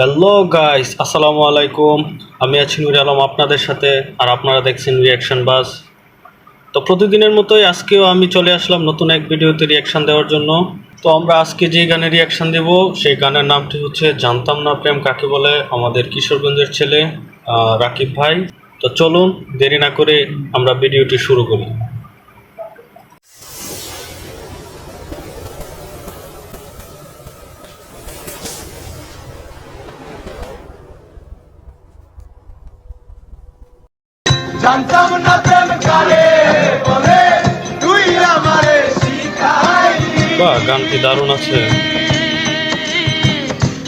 Hello guys, আসসালামু আলাইকুম। আমি আছি নুর আলম আপনাদের সাথে, আর আপনারা দেখছেন রিয়াকশন বাস। তো প্রতিদিনের মতোই আজকেও আমি চলে আসলাম নতুন এক ভিডিওতে রিয়াকশন দেওয়ার জন্য। তো আমরা আজকে যে গানে রিয়াকশন দেব সেই গানের নামটি হচ্ছে জানতাম না প্রেম কাকে বলে, আমাদের কিশোরগঞ্জের ছেলে রাকিব ভাই। তো চলুন দেরি না করে আমরা ভিডিওটি শুরু করি। জানতাম না প্রেম কারে বলে তুই আমারে শিখাইলি। বাহ, গানটি দারুণ আছে।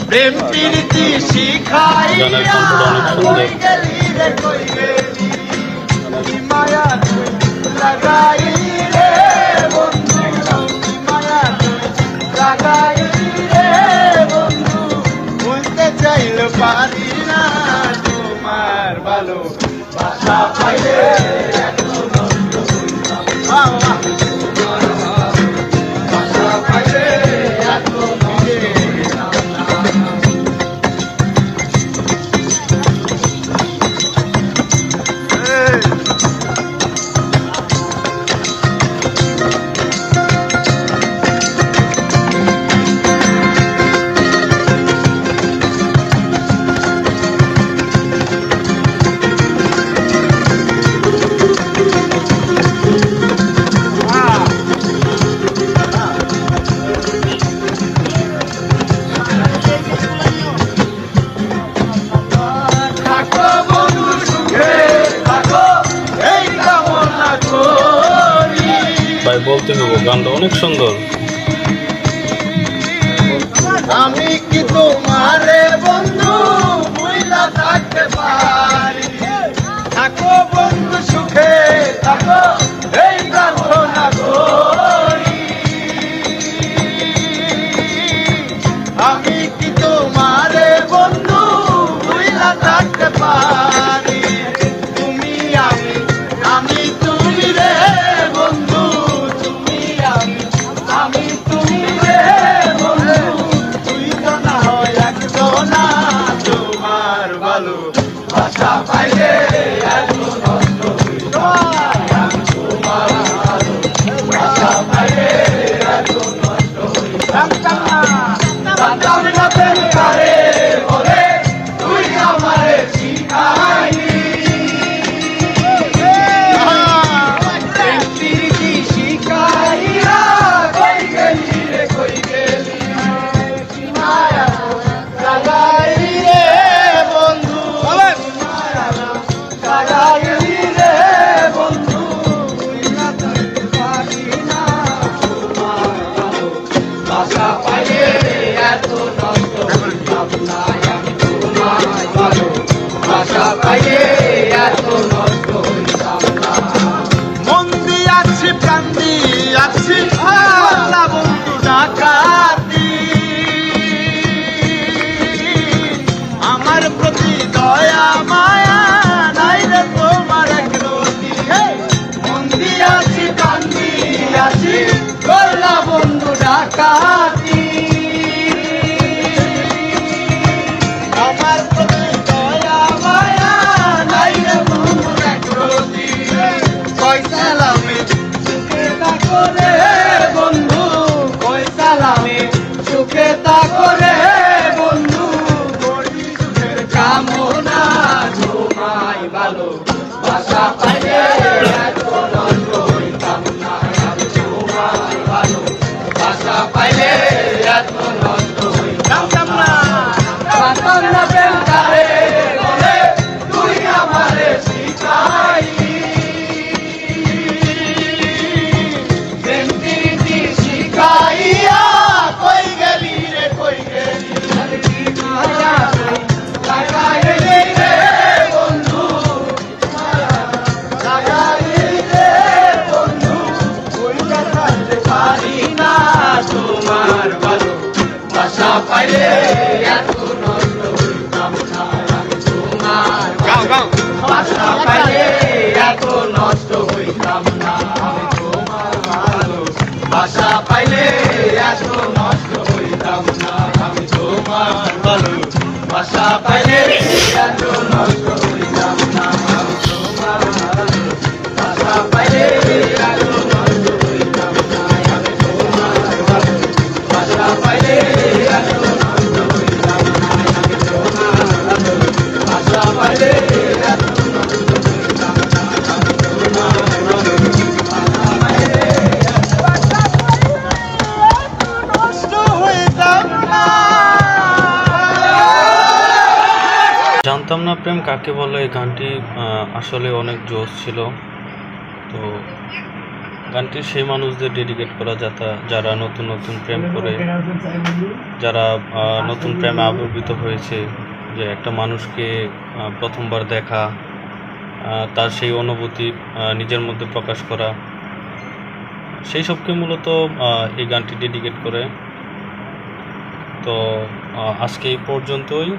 প্রেম প্রীতি শিখাইয়া গানের কণ্ঠটা অনেক সুন্দর। কই গেলি রে কই গেলি, কি মায়া তুই লাগাইলি রে বন্ধু, কি মায়া তুই লাগাইলি রে বন্ধু, ভুলতে চাইলে পারি না তোমার ভালো বাসা পাইলে এত নষ্ট হইলাম। বাসা পাইলে এত নষ্ট হইলাম না। থাকো বন্ধু সুখে থাকো, এই কামনা করি। ভাই বলতে হবে, গানটা অনেক সুন্দর। আমি কি তোমারে বন্ধু ভুইলা থাকতে পারি? থাকো বন্ধু সুখে থাকো, এই কামনা করি। আমি কি তোমারে বন্ধু ভুইলা থাকতে পারি? তুমি আমি, আমি তুমি রে বন্ধু, তুমি আমি তুমি রে বন্ধু, তুই তো না হয় একজনা, তোমার ভালো বাসা পাইলে এত নষ্ট হইল। আমি তোমার ভালো বাসা পাইলে এত নষ্ট হইল। জানতাম না প্রেম কারে বলে তুই আমারে শিখাইলি। প্রেম প্রীতি শিখাইয়া কই গেলি রে কই গেলি, কি মায়া লাগাইলি রে বন্ধু, মায়া লাগাইলি রে বন্ধু, তুই না থাকতে পারি না তোমার ভালো বাসা পাইলে এত নষ্ট হইলাম না। আমি তোমার ভালো বাসা পাইলে এত নষ্ট হইলাম না। মন দিয়াছি প্রাণ দিয়াছি আল্লাহ বন্ধু ডাকাতি, আমার প্রতি দয়া মায়া নাই রে তোমার একরতি। মন দিয়াছি প্রাণ দিয়াছি করলা বন্ধু ডাকাতি, আমার প্রতি দয়া মায়া নাই রে তোমার একরতি। কয় সালামে সুখে থাকো রে বন্ধু, কয় সালামে সুখে থাকো রে বন্ধু, করি সুখের কামনা তোমায় ভালো বাসা পাইলে এত নষ্ট হইতাম না। আমি তোমায় ভালো বাসা পাইলে এত নষ্ট হইতাম না। জানতাম না প্রেম কারে বলে তুই আমারে শিখাইলি। প্রেম প্রীতি শিখাইয়া কই গেলি রে কই গেলি, কি মায়া লাগাইলি রে বন্ধু, লাগাইলি রে বন্ধু, কইটা থাকতে পারি না তোমার ভালো বাসা পাইলে এত নষ্ট হইতাম না। আমি তোমার বাসা পাইলে এত নষ্ট হইতাম না। আমি তোমার ভালো বাসা পাইলে এত নষ্ট হইতাম না। আমি তোমার ভালো ভাষা পাইলে এত নষ্ট হইতাম না আমি তোমার ভাষা পাইলে এত নষ্ট হইতাম না আমি তোমার ভাষা পাইলে এত নষ্ট হইতাম না আমি তোমার ভাষা পাইলে এত নষ্ট হইতাম না আমি তোমার ভাষা পাইলে নষ্ট হইতাম না। জানতাম না প্রেম কাকে বলে। এই গানটি আসলে অনেক জোশ ছিল। তো গানটি সেই মানুষদের ডেডিকেট করা যারা নতুন নতুন প্রেম করে, যারা নতুন প্রেমে আবির্ভূত হয়েছে, যে একটা মানুষকে প্রথমবার দেখা, তার সেই অনুভূতি নিজের মধ্যে প্রকাশ করা, সেই সবকে মূলত এই গানটি ডেডিকেট করে। তো আজকে এই পর্যন্তই।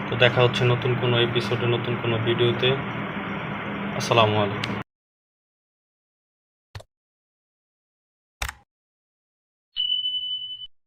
তো দেখা হচ্ছে নতুন কোনো এপিসোডে, নতুন কোনো ভিডিওতে। আসসালামু আলাইকুম।